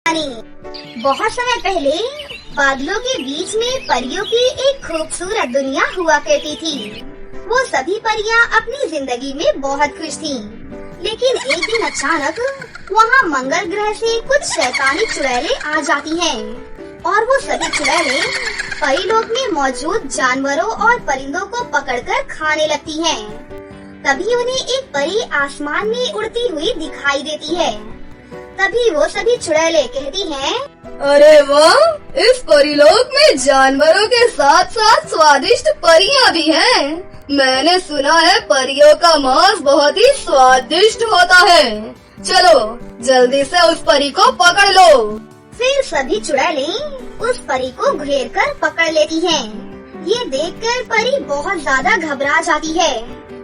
बहुत समय पहले बादलों के बीच में परियों की एक खूबसूरत दुनिया हुआ करती थी। वो सभी परियां अपनी जिंदगी में बहुत खुश थीं। लेकिन एक दिन अचानक वहाँ मंगल ग्रह से कुछ शैतानी चुड़ैलें आ जाती हैं और वो सभी चुड़ैलें परीलोक में मौजूद जानवरों और परिंदों को पकड़कर खाने लगती हैं। तभी उन्हें एक परी आसमान में उड़ती हुई दिखाई देती है। तभी वो सभी चुड़ैलें कहती हैं, अरे वाह, इस परिलोक में जानवरों के साथ साथ स्वादिष्ट परियां भी हैं। मैंने सुना है परियों का मांस बहुत ही स्वादिष्ट होता है। चलो जल्दी से उस परी को पकड़ लो। फिर सभी चुड़ैलें उस परी को घेर कर पकड़ लेती हैं। ये देखकर परी बहुत ज्यादा घबरा जाती है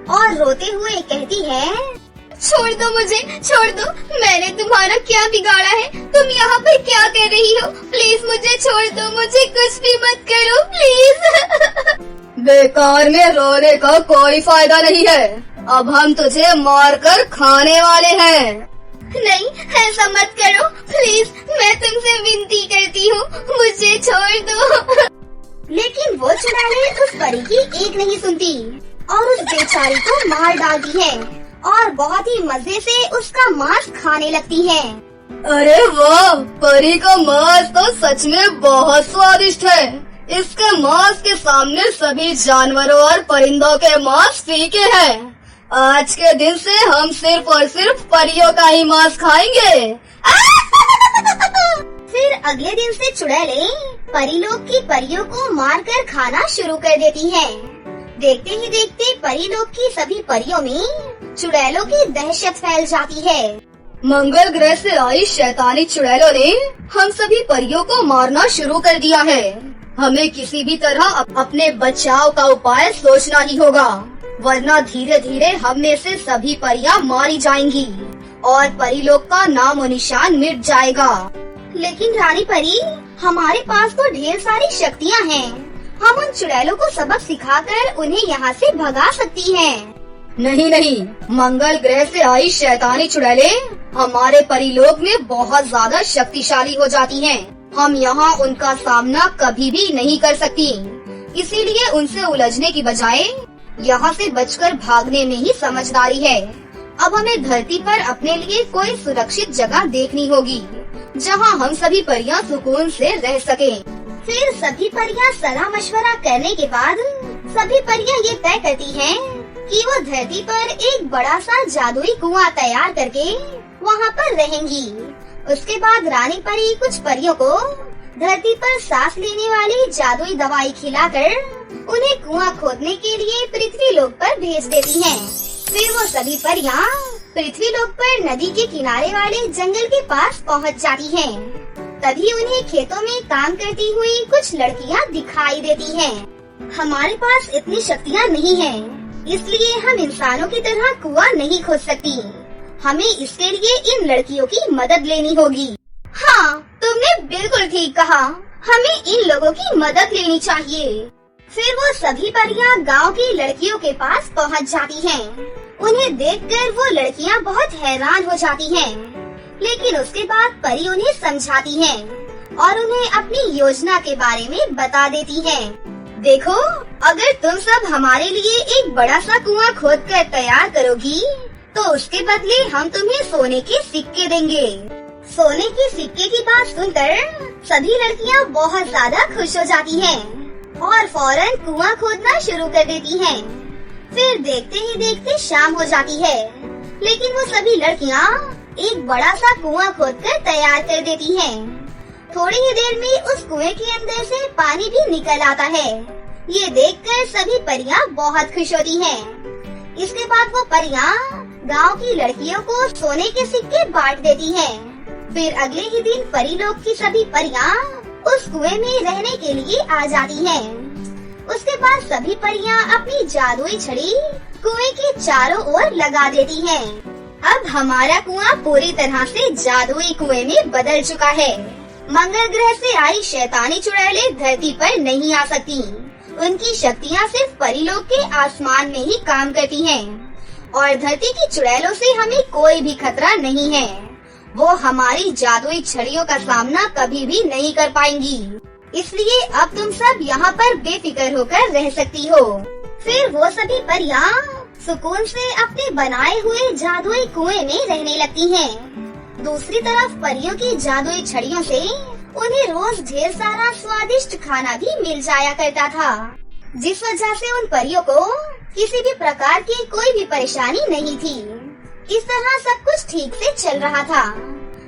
और रोते हुए कहती है, छोड़ दो मुझे, छोड़ दो। मैंने तुम्हारा क्या बिगाड़ा है? तुम यहाँ पर क्या कर रही हो? प्लीज मुझे छोड़ दो, मुझे कुछ भी मत करो प्लीज। बेकार में रोने का कोई फायदा नहीं है। अब हम तुझे मारकर खाने वाले हैं। नहीं, ऐसा मत करो प्लीज, मैं तुमसे विनती करती हूँ, मुझे छोड़ दो। लेकिन वो चुड़ैलें उस परी की एक नहीं सुनती और उस बेचारी को मार डालती है और बहुत ही मजे से उसका मांस खाने लगती है। अरे वाह, परी का मांस तो सच में बहुत स्वादिष्ट है। इसके मांस के सामने सभी जानवरों और परिंदों के मांस फीके हैं। आज के दिन से हम सिर्फ और सिर्फ परियों का ही मांस खाएंगे। फिर अगले दिन से चुड़ैलें परीलोक की परियों को मारकर खाना शुरू कर देती हैं। देखते ही देखते परीलोक की सभी परियों में चुड़ैलों की दहशत फैल जाती है। मंगल ग्रह से आई शैतानी चुड़ैलों ने हम सभी परियों को मारना शुरू कर दिया है। हमें किसी भी तरह अपने बचाव का उपाय सोचना ही होगा, वरना धीरे धीरे हम में से सभी परियां मारी जाएंगी और परीलोक का नामो निशान मिट जाएगा। लेकिन रानी परी, हमारे पास तो ढेर सारी शक्तियाँ हैं। हम उन चुड़ैलों को सबक सिखाकर उन्हें यहाँ से भगा सकती हैं। नहीं नहीं, मंगल ग्रह से आई शैतानी चुड़ैलें हमारे परिलोक में बहुत ज्यादा शक्तिशाली हो जाती हैं। हम यहाँ उनका सामना कभी भी नहीं कर सकती। इसीलिए उनसे उलझने की बजाय यहाँ से बचकर भागने में ही समझदारी है। अब हमें धरती पर अपने लिए कोई सुरक्षित जगह देखनी होगी जहाँ हम सभी परियां सुकून से रह सकें। फिर सभी परियां सलाह मशवरा करने के बाद सभी परियां ये तय करती हैं कि वो धरती पर एक बड़ा सा जादुई कुआं तैयार करके वहाँ पर रहेंगी। उसके बाद रानी परी कुछ परियों को धरती पर सांस लेने वाली जादुई दवाई खिलाकर उन्हें कुआं खोदने के लिए पृथ्वी लोक पर भेज देती हैं। फिर वो सभी परियां पृथ्वी लोक पर नदी के किनारे वाले जंगल के पास पहुंच जाती हैं। तभी उन्हें खेतों में काम करती हुई कुछ लड़कियां दिखाई देती हैं। हमारे पास इतनी शक्तियां नहीं हैं, इसलिए हम इंसानों की तरह कुआं नहीं खोद सकती। हमें इसके लिए इन लड़कियों की मदद लेनी होगी। हाँ, तुमने बिल्कुल ठीक कहा, हमें इन लोगों की मदद लेनी चाहिए। फिर वो सभी परियां गांव की लड़कियों के पास पहुंच जाती हैं। उन्हें देखकर वो लड़कियां बहुत हैरान हो जाती हैं। लेकिन उसके बाद परी उन्हें समझाती हैं और उन्हें अपनी योजना के बारे में बता देती हैं। देखो, अगर तुम सब हमारे लिए एक बड़ा सा कुआं खोदकर तैयार करोगी तो उसके बदले हम तुम्हें सोने के सिक्के देंगे। सोने के सिक्के की बात सुनकर सभी लड़कियां बहुत ज्यादा खुश हो जाती हैं और फौरन कुआं खोदना शुरू कर देती हैं। फिर देखते ही देखते शाम हो जाती है, लेकिन वो सभी लड़कियां एक बड़ा सा कुआं खोदकर तैयार कर देती हैं। थोड़ी ही देर में उस कुएं के अंदर से पानी भी निकल आता है। ये देखकर सभी परियां बहुत खुश होती हैं। इसके बाद वो परियां गांव की लड़कियों को सोने के सिक्के बांट देती हैं। फिर अगले ही दिन परीलोक की सभी परियां उस कुएं में रहने के लिए आ जाती हैं। उसके बाद सभी परियां अपनी जादुई छड़ी कुएं के चारों ओर लगा देती हैं। अब हमारा कुआं पूरी तरह से जादुई कुएं में बदल चुका है। मंगल ग्रह से आई शैतानी चुड़ैलें धरती पर नहीं आ सकती। उनकी शक्तियाँ सिर्फ परीलोक के आसमान में ही काम करती हैं और धरती की चुड़ैलों से हमें कोई भी खतरा नहीं है। वो हमारी जादुई छड़ियों का सामना कभी भी नहीं कर पाएंगी। इसलिए अब तुम सब यहाँ पर बेफिक्र होकर रह सकती हो। फिर वो सभी परियां सुकून से अपने बनाए हुए जादुई कुएं में रहने लगती हैं। दूसरी तरफ परियों की जादुई छड़ियों से उन्हें रोज ढेर सारा स्वादिष्ट खाना भी मिल जाया करता था, जिस वजह से उन परियों को किसी भी प्रकार की कोई भी परेशानी नहीं थी। इस तरह सब कुछ ठीक से चल रहा था।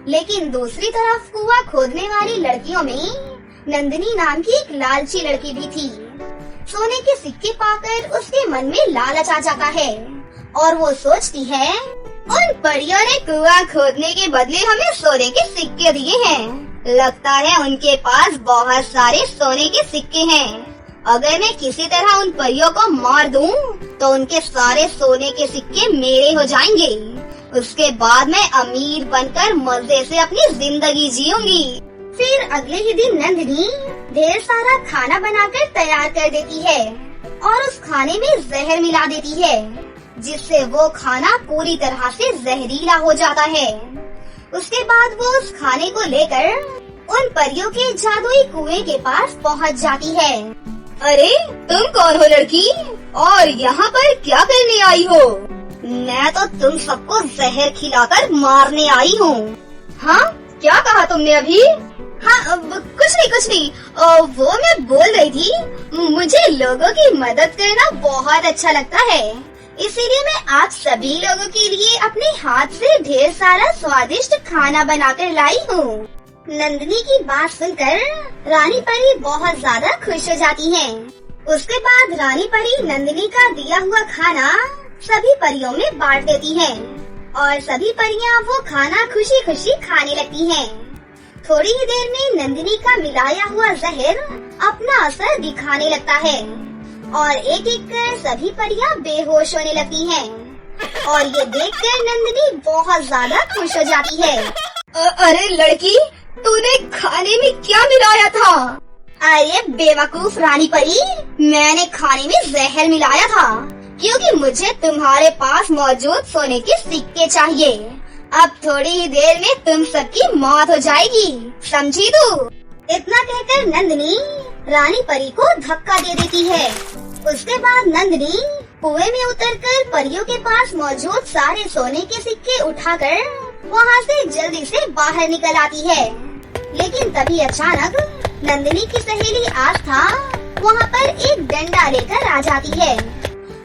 लेकिन दूसरी तरफ कुआं खोदने वाली लड़कियों में नंदिनी नाम की एक लालची लड़की भी थी। सोने के सिक्के पाकर उसके मन में लालच आ जाता है और वो सोचती है, उन परियों ने कुआं खोदने के बदले हमें सोने के सिक्के दिए हैं। लगता है उनके पास बहुत सारे सोने के सिक्के हैं। अगर मैं किसी तरह उन परियों को मार दूं, तो उनके सारे सोने के सिक्के मेरे हो जाएंगे। उसके बाद मैं अमीर बनकर मजे से अपनी जिंदगी जीऊंगी। फिर अगले ही दिन नंदिनी ढेर सारा खाना बनाकर तैयार कर देती है और उस खाने में जहर मिला देती है, जिससे वो खाना पूरी तरह से जहरीला हो जाता है। उसके बाद वो उस खाने को लेकर उन परियों के जादुई कुएं के पास पहुंच जाती है। अरे तुम कौन हो लड़की, और यहाँ पर क्या करने आई हो? मैं तो तुम सबको जहर खिलाकर मारने आई हूँ। हाँ, क्या कहा तुमने अभी? हाँ, कुछ नहीं। वो मैं बोल रही थी, मुझे लोगों की मदद करना बहुत अच्छा लगता है, इसीलिए मैं आप सभी लोगों के लिए अपने हाथ से ढेर सारा स्वादिष्ट खाना बनाकर लाई हूँ। नंदिनी की बात सुनकर रानी परी बहुत ज्यादा खुश हो जाती है। उसके बाद रानी परी नंदिनी का दिया हुआ खाना सभी परियों में बांट देती है और सभी परियां वो खाना खुशी खुशी खाने लगती हैं। थोड़ी ही देर में नंदिनी का मिलाया हुआ जहर अपना असर दिखाने लगता है और एक एक कर सभी परियां बेहोश होने लगती हैं। और ये देखकर नंदिनी बहुत ज्यादा खुश हो जाती है। अरे लड़की, तूने खाने में क्या मिलाया था? अरे बेवकूफ रानी परी, मैंने खाने में जहर मिलाया था क्योंकि मुझे तुम्हारे पास मौजूद सोने के सिक्के चाहिए। अब थोड़ी ही देर में तुम सबकी मौत हो जाएगी, समझी तू? इतना कहकर नंदिनी रानी परी को धक्का दे देती है। उसके बाद नंदिनी कुएं में उतरकर परियों के पास मौजूद सारे सोने के सिक्के उठाकर वहाँ से जल्दी से बाहर निकल आती है। लेकिन तभी अचानक नंदिनी की सहेली आस्था वहाँ पर एक डंडा लेकर आ जाती है।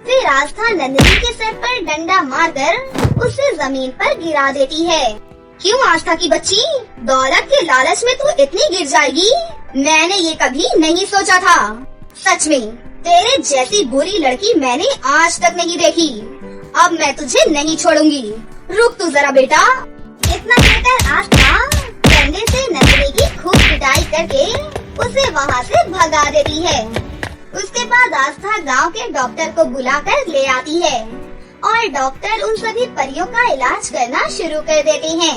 फिर आस्था नंदिनी के सर पर डंडा मारकर उसे जमीन पर गिरा देती है। क्यों आस्था की बच्ची, दौलत के लालच में तू इतनी गिर जाएगी? मैंने ये कभी नहीं सोचा था। सच में तेरे जैसी बुरी लड़की मैंने आज तक नहीं देखी। अब मैं तुझे नहीं छोड़ूंगी। रुक तू जरा बेटा। इतना कहकर आस्था डंडे से नंदिनी की खूब पिटाई करके उसे वहाँ से भगा देती है। उसके बाद आस्था गांव के डॉक्टर को बुलाकर ले आती है और डॉक्टर उन सभी परियों का इलाज करना शुरू कर देते हैं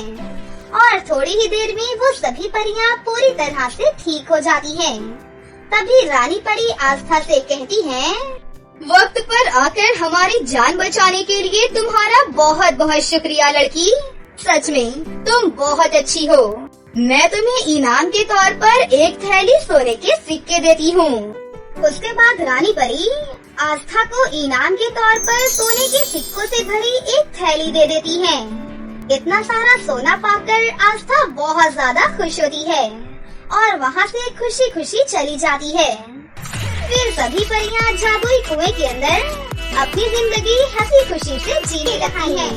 और थोड़ी ही देर में वो सभी परियां पूरी तरह से ठीक हो जाती हैं। तभी रानी परी आस्था से कहती है, वक्त पर आकर हमारी जान बचाने के लिए तुम्हारा बहुत बहुत शुक्रिया लड़की। सच में तुम बहुत अच्छी हो। मैं तुम्हें इनाम के तौर पर एक थैली सोने के सिक्के देती हूँ। उसके बाद रानी परी आस्था को इनाम के तौर पर सोने के सिक्कों से भरी एक थैली दे देती है। इतना सारा सोना पाकर आस्था बहुत ज्यादा खुश होती है और वहाँ से खुशी खुशी चली जाती है। फिर सभी परियां जादुई कुएं के अंदर अपनी जिंदगी हंसी खुशी से जीने लगती हैं।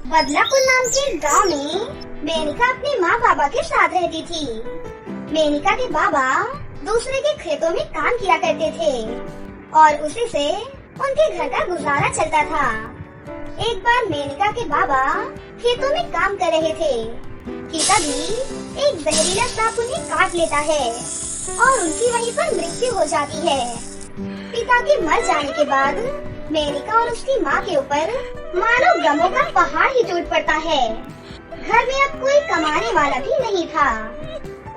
बदलापुर नाम के गांव में मेनिका अपने माँ बाबा के साथ रहती थी। मेनिका के बाबा दूसरे के खेतों में काम किया करते थे और उसी से उनके घर का गुजारा चलता था। एक बार मेनिका के बाबा खेतों में काम कर रहे थे कि तभी एक जहरीला सांप उन्हें काट लेता है और उनकी वहीं पर मृत्यु हो जाती है। पिता के मर जाने के बाद मेनिका और उसकी माँ के ऊपर मानो गमों का पहाड़ ही टूट पड़ता है। घर में अब कोई कमाने वाला भी नहीं था।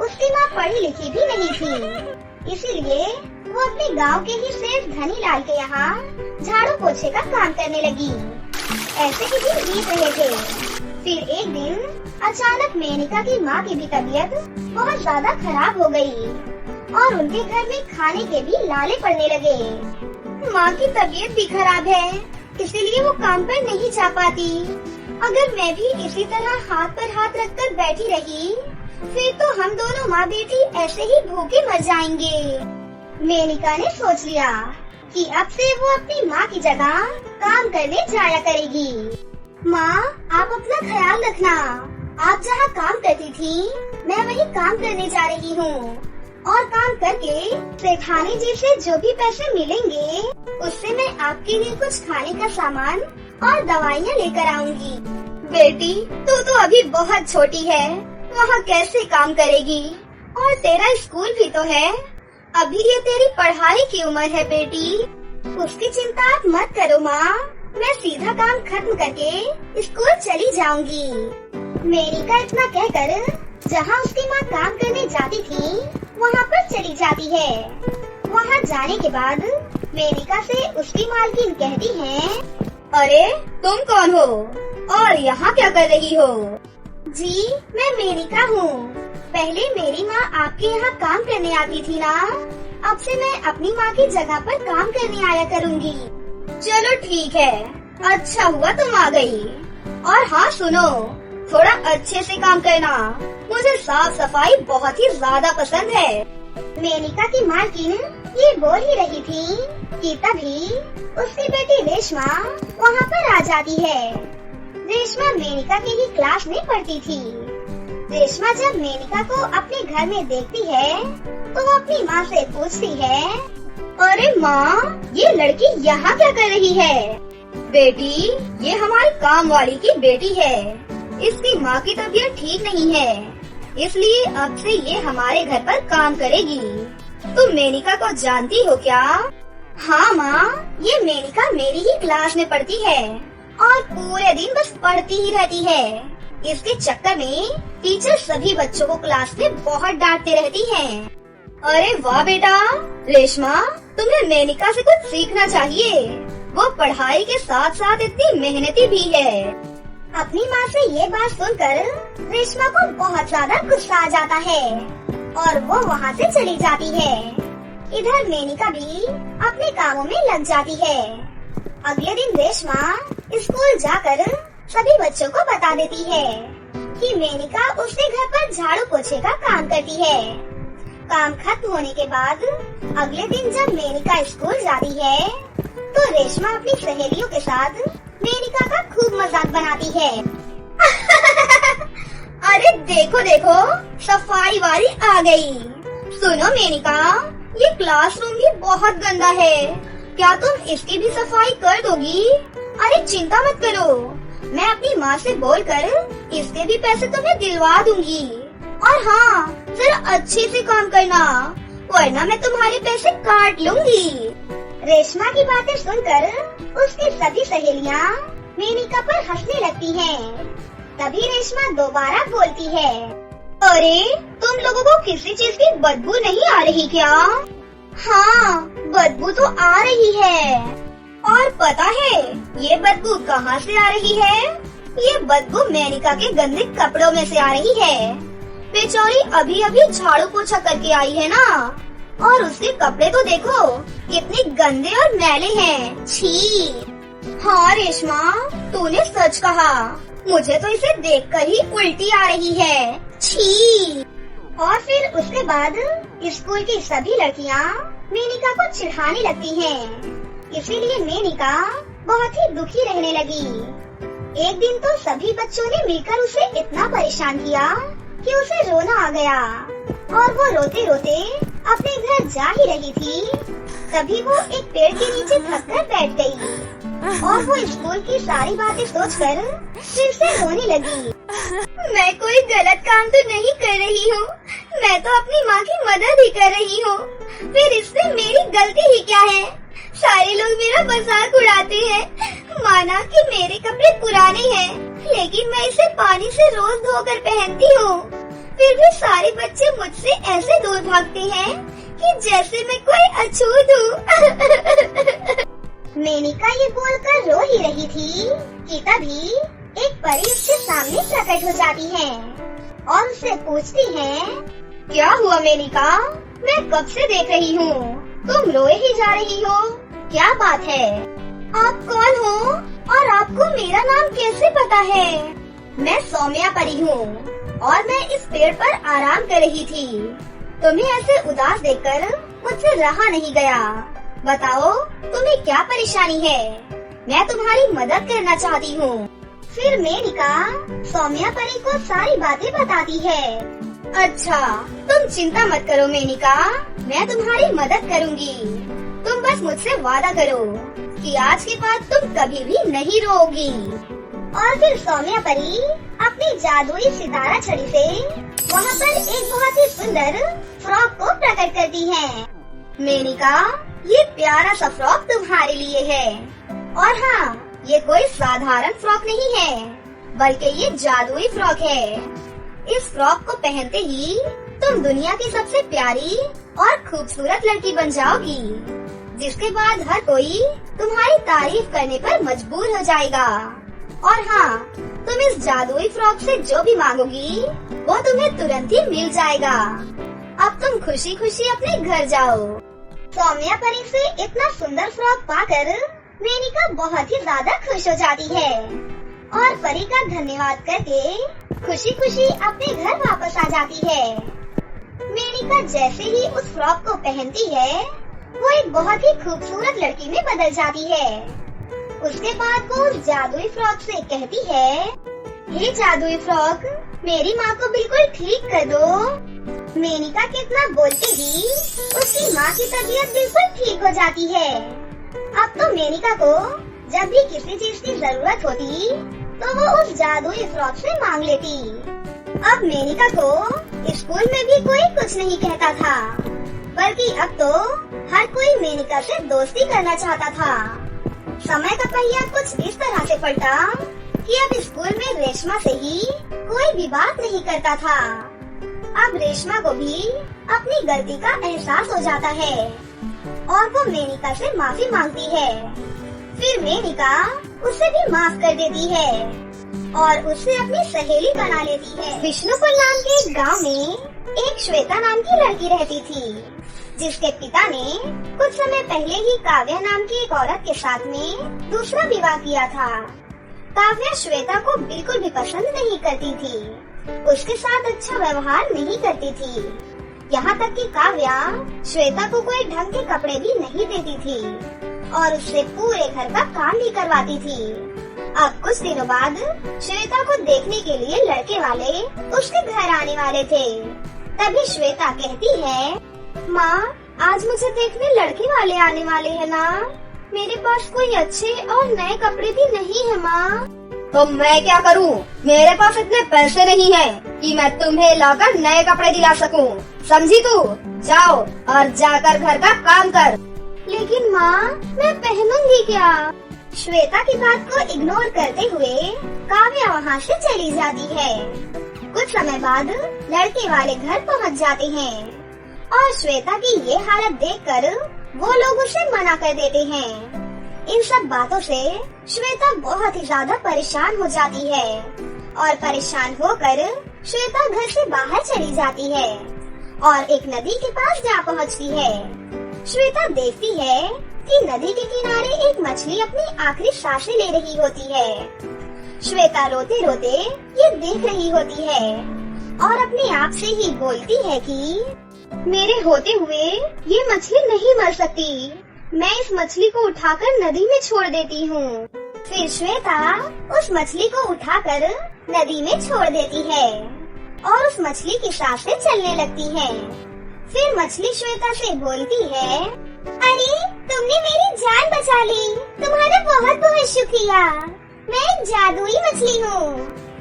उसकी माँ पढ़ी लिखी भी नहीं थी, इसीलिए वो अपने गांव के ही सेठ धनीलाल के यहाँ झाड़ू पोछे का काम करने लगी। ऐसे ही दिन बीत रहे थे। फिर एक दिन अचानक मेनका की माँ की भी तबीयत बहुत ज्यादा खराब हो गई और उनके घर में खाने के भी लाले पड़ने लगे। माँ की तबीयत भी खराब है, इसीलिए वो काम पर नहीं जा पाती। अगर मैं भी इसी तरह हाथ पर हाथ रखकर बैठी रही, फिर तो हम दोनों माँ बेटी ऐसे ही भूखे मर जाएंगे। मेनका ने सोच लिया कि अब से वो अपनी माँ की जगह काम करने जाया करेगी। माँ, आप अपना ख्याल रखना। आप जहाँ काम करती थी, मैं वहीं काम करने जा रही हूँ और काम करके सेठानी जी से जो भी पैसे मिलेंगे, उससे मैं आपके लिए कुछ खाने का सामान और दवाइयाँ लेकर आऊंगी। बेटी, तू तो अभी बहुत छोटी है, वहाँ कैसे काम करेगी? और तेरा स्कूल भी तो है, अभी ये तेरी पढ़ाई की उम्र है बेटी। उसकी चिंता आप मत करो माँ, मैं सीधा काम खत्म करके स्कूल चली जाऊंगी। मेनका इतना कहकर जहाँ उसकी माँ काम करने जाती थी, वहाँ पर चली जाती है। वहाँ जाने के बाद मेनका से उसकी मालकिन कहती है, अरे तुम कौन हो और यहाँ क्या कर रही हो? जी, मैं मेनका हूँ। पहले मेरी माँ आपके यहाँ काम करने आती थी ना, अब से मैं अपनी माँ की जगह पर काम करने आया करूँगी। चलो ठीक है, अच्छा हुआ तुम आ गई। और हाँ सुनो, थोड़ा अच्छे से काम करना, मुझे साफ सफाई बहुत ही ज्यादा पसंद है। मेनका की मालकिन ये बोल ही रही थी कि तभी उसकी बेटी रेशमा वहाँ पर आ जाती है। रेशमा मेनका की ही क्लास में पढ़ती थी। रेशमा जब मेनका को अपने घर में देखती है, तो वो अपनी माँ से पूछती है, अरे माँ, ये लड़की यहाँ क्या कर रही है? बेटी, ये हमारी काम वाली की बेटी है। इसकी माँ की तबीयत ठीक नहीं है, इसलिए अब से ये हमारे घर पर काम करेगी। तुम मेनका को जानती हो क्या? हाँ माँ, ये मेनका मेरी ही क्लास में पढ़ती है और पूरे दिन बस पढ़ती ही रहती है। इसके चक्कर में टीचर सभी बच्चों को क्लास में बहुत डांटते रहती हैं। अरे वाह बेटा, रेशमा, तुम्हें मेनका से कुछ सीखना चाहिए। वो पढ़ाई के साथ साथ इतनी मेहनती भी है। अपनी माँ से ये बात सुनकर रेशमा को बहुत ज्यादा गुस्सा आ जाता है और वो वहाँ से चली जाती है। इधर मेनका भी अपने कामों में लग जाती है। अगले दिन रेशमा स्कूल जाकर सभी बच्चों को बता देती है कि मेनका उसके घर पर झाड़ू पोछे का काम करती है। काम खत्म होने के बाद अगले दिन जब मेनका स्कूल जाती है, तो रेशमा अपनी सहेलियों के साथ मेनका का खूब मजाक बनाती है। अरे देखो देखो, सफाई वाली आ गई। सुनो मेनका, ये क्लासरूम भी बहुत गंदा है, क्या तुम इसकी भी सफाई कर दोगी? अरे चिंता मत करो, मैं अपनी माँ से बोलकर इसके भी पैसे तुम्हें दिलवा दूंगी। और हाँ, जरा अच्छे से काम करना, वरना मैं तुम्हारे पैसे काट लूंगी। रेशमा की बातें सुनकर उसकी सभी सहेलियाँ मेनका पर हंसने लगती हैं। तभी रेशमा दोबारा बोलती है, अरे तुम लोगों को किसी चीज की बदबू नहीं आ रही क्या? हाँ, बदबू तो आ रही है। और पता है ये बदबू कहाँ से आ रही है? ये बदबू मेनका के गंदे कपड़ों में से आ रही है। बेचारी अभी अभी झाड़ू पोछा करके आई है ना, और उसके कपड़े तो देखो कितने गंदे और मैले हैं। छी! हाँ रेशमा, तूने सच कहा, मुझे तो इसे देखकर ही उल्टी आ रही है। छी! और फिर उसके बाद स्कूल की सभी लड़कियाँ मेनका को चिढ़ाने लगती हैं। इसीलिए मेनका बहुत ही दुखी रहने लगी। एक दिन तो सभी बच्चों ने मिलकर उसे इतना परेशान किया कि उसे रोना आ गया और वो रोते रोते अपने घर जा ही रही थी, तभी वो एक पेड़ के नीचे थककर बैठ गई और वो स्कूल की सारी बातें सोचकर फिर से रोने लगी। मैं कोई गलत काम तो नहीं कर रही हूँ, मैं तो अपनी माँ की मदद ही कर रही हूँ, फिर इसमें मेरी गलती ही क्या है? सारे लोग मेरा मजाक उड़ाते हैं, माना कि मेरे कपड़े पुराने हैं, लेकिन मैं इसे पानी से रोज धोकर पहनती हूँ। फिर भी सारे बच्चे मुझसे ऐसे दूर भागते हैं कि जैसे मैं कोई अछूत हूँ। मेनका ये बोलकर रो ही रही थी कि तभी एक परी उसके सामने प्रकट हो जाती है और उससे पूछती है, क्या हुआ मेनिका? मैं कब से देख रही हूँ, तुम रोए ही जा रही हो, क्या बात है? आप कौन हो और आपको मेरा नाम कैसे पता है? मैं सौम्या परी हूँ और मैं इस पेड़ पर आराम कर रही थी। तुम्हें ऐसे उदास देखकर मुझसे रहा नहीं गया। बताओ तुम्हें क्या परेशानी है? मैं तुम्हारी मदद करना चाहती हूँ। फिर मेनिका सौम्या परी को सारी बातें बताती है। अच्छा, तुम चिंता मत करो मेनिका, मैं तुम्हारी मदद करूँगी। तुम बस मुझसे वादा करो कि आज के बाद तुम कभी भी नहीं रोओगी। और फिर सौम्या परी अपनी जादुई सितारा छड़ी से वहाँ पर एक बहुत ही सुंदर फ्रॉक को प्रकट करती है। मेनिका, ये प्यारा सा फ्रॉक तुम्हारे लिए है। और हाँ, ये कोई साधारण फ्रॉक नहीं है, बल्कि ये जादुई फ्रॉक है। इस फ्रॉक को पहनते ही तुम दुनिया की सबसे प्यारी और खूबसूरत लड़की बन जाओगी, जिसके बाद हर कोई तुम्हारी तारीफ करने पर मजबूर हो जाएगा। और हाँ, तुम इस जादुई फ्रॉक से जो भी मांगोगी वो तुम्हें तुरंत ही मिल जाएगा। अब तुम खुशी खुशी अपने घर जाओ। सौम्या परी से इतना सुंदर फ्रॉक पाकर मेनिका बहुत ही ज्यादा खुश हो जाती है और परी का धन्यवाद करके खुशी खुशी अपने घर वापस आ जाती है। मेनिका जैसे ही उस फ्रॉक को पहनती है, वो एक बहुत ही खूबसूरत लड़की में बदल जाती है। उसके बाद वो उस जादुई फ्रॉक से कहती है, हे जादुई फ्रॉक, मेरी माँ को बिल्कुल ठीक कर दो। मेनिका कितना बोलते ही उसकी माँ की तबीयत बिल्कुल ठीक हो जाती है। अब तो मेनिका को जब भी किसी चीज की जरूरत होती तो वो उस जादुई फ्रॉक से मांग लेती। अब मेनिका को स्कूल में भी कोई कुछ नहीं कहता था, बल्कि अब तो हर कोई मेनिका से दोस्ती करना चाहता था। समय का पहिया कुछ इस तरह से पलटा कि अब स्कूल में रेशमा से ही कोई भी बात नहीं करता था। अब रेशमा को भी अपनी गलती का एहसास हो जाता है और वो मेनिका से माफी मांगती है। फिर मेनिका उसे भी माफ कर देती है और उसे अपनी सहेली बना लेती है। विष्णुपुर नाम के एक गांव में एक श्वेता नाम की लड़की रहती थी, जिसके पिता ने कुछ समय पहले ही काव्या नाम की एक औरत के साथ में दूसरा विवाह किया था। काव्या श्वेता को बिल्कुल भी पसंद नहीं करती थी, उसके साथ अच्छा व्यवहार नहीं करती थी। यहाँ तक कि काव्या श्वेता को कोई ढंग के कपड़े भी नहीं देती थी और उससे पूरे घर का काम भी करवाती थी। अब कुछ दिनों बाद श्वेता को देखने के लिए लड़के वाले उसके घर आने वाले थे। तभी श्वेता कहती है, माँ, आज मुझे देखने लड़के वाले आने वाले हैं ना। मेरे पास कोई अच्छे और नए कपड़े भी नहीं है माँ। तो मैं क्या करूँ? मेरे पास इतने पैसे नहीं हैं कि मैं तुम्हें लाकर नए कपड़े दिला सकूँ। समझी तू? जाओ और जाकर घर का काम कर। लेकिन माँ, मैं पहनूंगी क्या? श्वेता की बात को इग्नोर करते हुए काव्या वहाँ से चली जाती है। कुछ समय बाद लड़के वाले घर पहुँच जाते हैं और श्वेता की ये हालत देखकर वो लोग उसे मना कर देते हैं। इन सब बातों से श्वेता बहुत ही ज्यादा परेशान हो जाती है और परेशान होकर श्वेता घर से बाहर चली जाती है और एक नदी के पास जा पहुंचती है। श्वेता देखती है कि नदी के किनारे एक मछली अपनी आखिरी सांसें ले रही होती है। श्वेता रोते रोते ये देख रही होती है और अपने आप से ही बोलती है कि मेरे होते हुए ये मछली नहीं मर सकती, मैं इस मछली को उठाकर नदी में छोड़ देती हूँ। फिर श्वेता उस मछली को उठाकर नदी में छोड़ देती है और उस मछली की सांसें चलने लगती हैं। फिर मछली श्वेता से बोलती है, अरे तुमने मेरी जान बचा ली, तुम्हारा बहुत बहुत शुक्रिया। मैं एक जादुई मछली हूँ,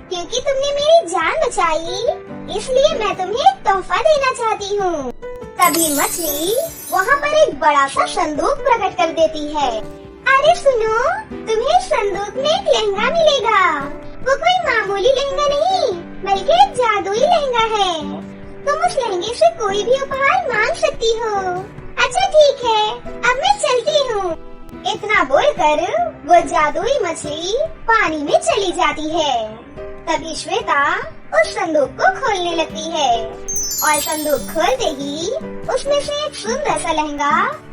क्योंकि तुमने मेरी जान बचाई इसलिए मैं तुम्हें एक तोहफा देना चाहती हूँ। तभी मछली वहाँ पर एक बड़ा सा संदूक प्रकट कर देती है। अरे सुनो, तुम्हें संदूक में एक लहंगा मिलेगा। वो कोई मामूली लहंगा नहीं, बल्कि एक जादुई लहंगा है। तुम उस लहंगे से कोई भी उपहार मांग सकती हो। अच्छा ठीक है, अब मैं चलती हूँ। इतना बोलकर वो जादुई मछली पानी में चली जाती है। तभी श्वेता उस संदूक को खोलने लगती है और संदूक खोलते ही उसमें से एक सुंदर सा लहंगा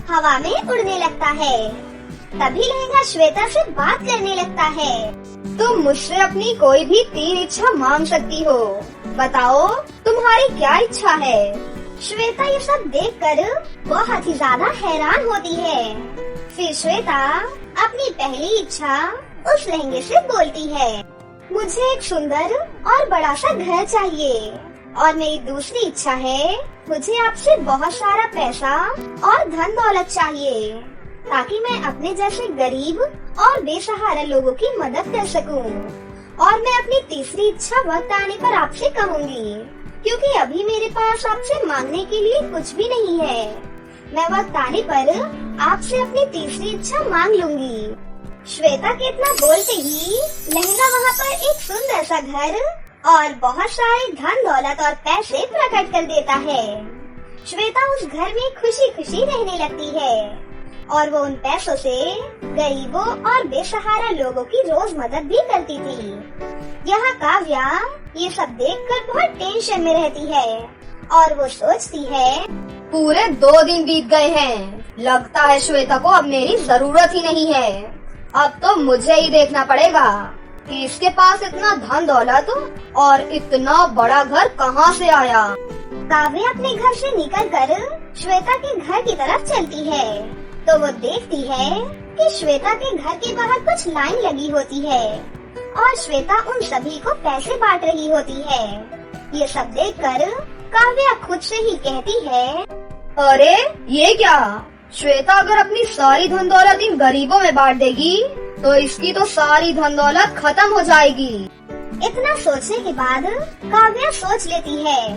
हवा में उड़ने लगता है। तभी लहंगा श्वेता से बात करने लगता है। तुम मुझसे अपनी कोई भी 3 इच्छा मांग सकती हो, बताओ तुम्हारी क्या इच्छा है। श्वेता ये सब देखकर बहुत ही ज्यादा हैरान होती है। फिर श्वेता अपनी पहली इच्छा उस लहंगे से बोलती है, मुझे एक सुंदर और बड़ा सा घर चाहिए। और मेरी दूसरी इच्छा है, मुझे आपसे बहुत सारा पैसा और धन दौलत चाहिए, ताकि मैं अपने जैसे गरीब और बेसहारा लोगों की मदद कर सकूं। और मैं अपनी तीसरी इच्छा वक्त आने पर आपसे कहूंगी, क्योंकि अभी मेरे पास आपसे मांगने के लिए कुछ भी नहीं है। मैं वक्त आने पर आपसे अपनी तीसरी इच्छा मांग लूंगी। श्वेता के इतना बोलते ही लहंगा वहाँ पर एक सुंदर सा घर और बहुत सारे धन दौलत और पैसे प्रकट कर देता है। श्वेता उस घर में खुशी खुशी रहने लगती है और वो उन पैसों से गरीबों और बेसहारा लोगों की रोज मदद भी करती थी। यहाँ काव्या ये सब देखकर बहुत टेंशन में रहती है और वो सोचती है, पूरे 2 दिन बीत गए हैं, लगता है श्वेता को अब मेरी जरूरत ही नहीं है। अब तो मुझे ही देखना पड़ेगा कि इसके पास इतना धन दौलत और इतना बड़ा घर कहाँ से आया। काव्या अपने घर से निकलकर श्वेता के घर की तरफ चलती है तो वो देखती है कि श्वेता के घर के बाहर कुछ लाइन लगी होती है और श्वेता उन सभी को पैसे बांट रही होती है। ये सब देखकर काव्या खुद से ही कहती है, अरे ये क्या, श्वेता अगर अपनी सारी धन दौलत इन गरीबों में बांट देगी तो इसकी तो सारी धन दौलत खत्म हो जाएगी। इतना सोचने के बाद काव्या सोच लेती है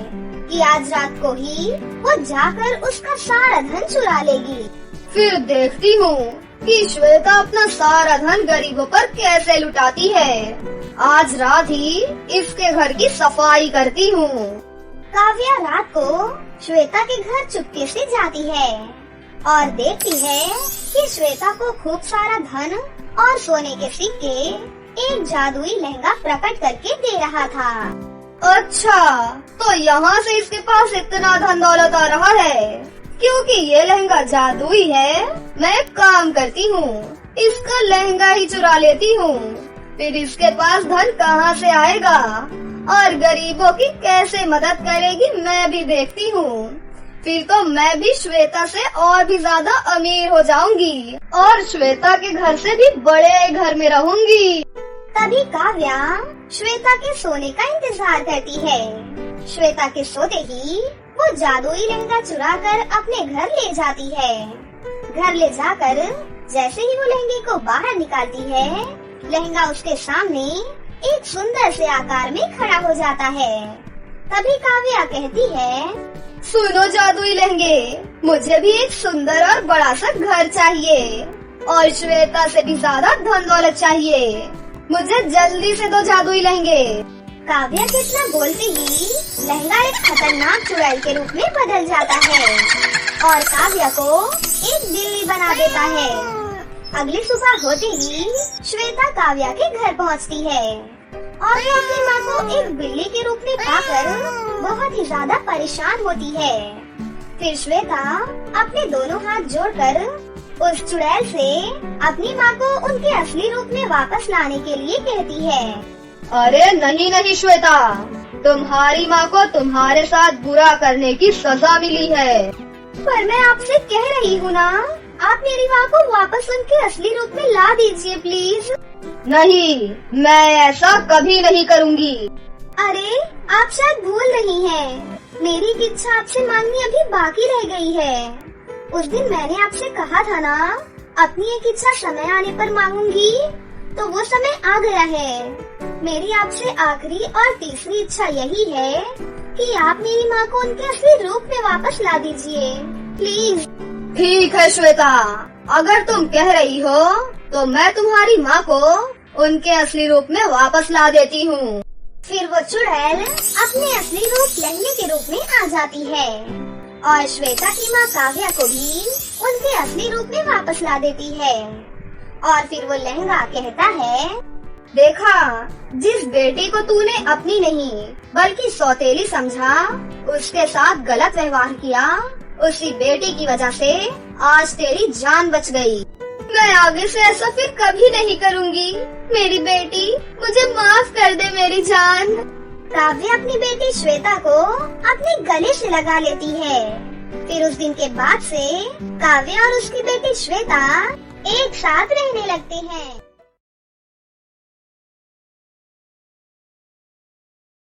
कि आज रात को ही वो जाकर उसका सारा धन चुरा लेगी। फिर देखती हूँ कि श्वेता अपना सारा धन गरीबों पर कैसे लुटाती है। आज रात ही इसके घर की सफाई करती हूँ। काव्या रात को श्वेता के घर चुपके से जाती है और देखती है कि श्वेता को खूब सारा धन और सोने के सिक्के एक जादुई लहंगा प्रकट करके दे रहा था। अच्छा, तो यहाँ से इसके पास इतना धन दौलत आ रहा है क्योंकि ये लहंगा जादुई है। मैं एक काम करती हूँ, इसका लहंगा ही चुरा लेती हूँ, फिर इसके पास धन कहाँ से आएगा और गरीबों की कैसे मदद करेगी मैं भी देखती हूँ। फिर तो मैं भी श्वेता से और भी ज्यादा अमीर हो जाऊंगी और श्वेता के घर से भी बड़े घर में रहूंगी। तभी काव्या श्वेता के सोने का इंतजार करती है। श्वेता के सोते ही वो जादुई लहंगा चुराकर अपने घर ले जाती है। घर ले जाकर जैसे ही वो लहंगे को बाहर निकालती है, लहंगा उसके सामने एक सुंदर से आकार में खड़ा हो जाता है। तभी काव्या कहती है, सुनो जादुई लहंगे, मुझे भी एक सुंदर और बड़ा सा घर चाहिए और श्वेता से भी ज्यादा धन दौलत चाहिए। मुझे जल्दी से दो जादुई लहंगे। काव्या के इतना बोलते ही लहंगा एक खतरनाक चुड़ैल के रूप में बदल जाता है और काव्या को एक बिल्ली बना देता है। अगली सुबह होते ही श्वेता काव्या के घर पहुंचती है और वो अपनी माँ को एक बिल्ली के रूप में पाकर बहुत ही ज्यादा परेशान होती है। फिर श्वेता अपने दोनों हाथ जोड़कर उस चुड़ैल से अपनी माँ को उनके असली रूप में वापस लाने के लिए कहती है। अरे नहीं नहीं श्वेता, तुम्हारी माँ को तुम्हारे साथ बुरा करने की सजा मिली है। पर मैं आपसे कह रही हूँ ना, आप मेरी माँ को वापस उनके असली रूप में ला दीजिए प्लीज। नहीं, मैं ऐसा कभी नहीं करूँगी। अरे आप शायद भूल रही हैं, मेरी एक इच्छा आपसे मांगनी अभी बाकी रह गई है। उस दिन मैंने आपसे कहा था ना, अपनी एक इच्छा समय आने पर मांगूंगी, तो वो समय आ गया है। मेरी आपसे आखिरी और तीसरी इच्छा यही है कि आप मेरी माँ को उनके असली रूप में वापस ला दीजिए प्लीज। ठीक है श्वेता, अगर तुम कह रही हो तो मैं तुम्हारी माँ को उनके असली रूप में वापस ला देती हूँ। फिर वो चुड़ैल अपने असली रूप लहंगे के रूप में आ जाती है और श्वेता की माँ काव्या को भी उनके असली रूप में वापस ला देती है। और फिर वो लहंगा कहता है, देखा, जिस बेटी को तूने अपनी नहीं बल्कि सौतेली समझा, उसके साथ गलत व्यवहार किया, उसी बेटी की वजह से आज तेरी जान बच गई। मैं आगे से ऐसा फिर कभी नहीं करूँगी। मेरी बेटी, मुझे माफ कर दे मेरी जान। काव्या अपनी बेटी श्वेता को अपने गले से लगा लेती है। फिर उस दिन के बाद से काव्या और उसकी बेटी श्वेता एक साथ रहने लगते हैं।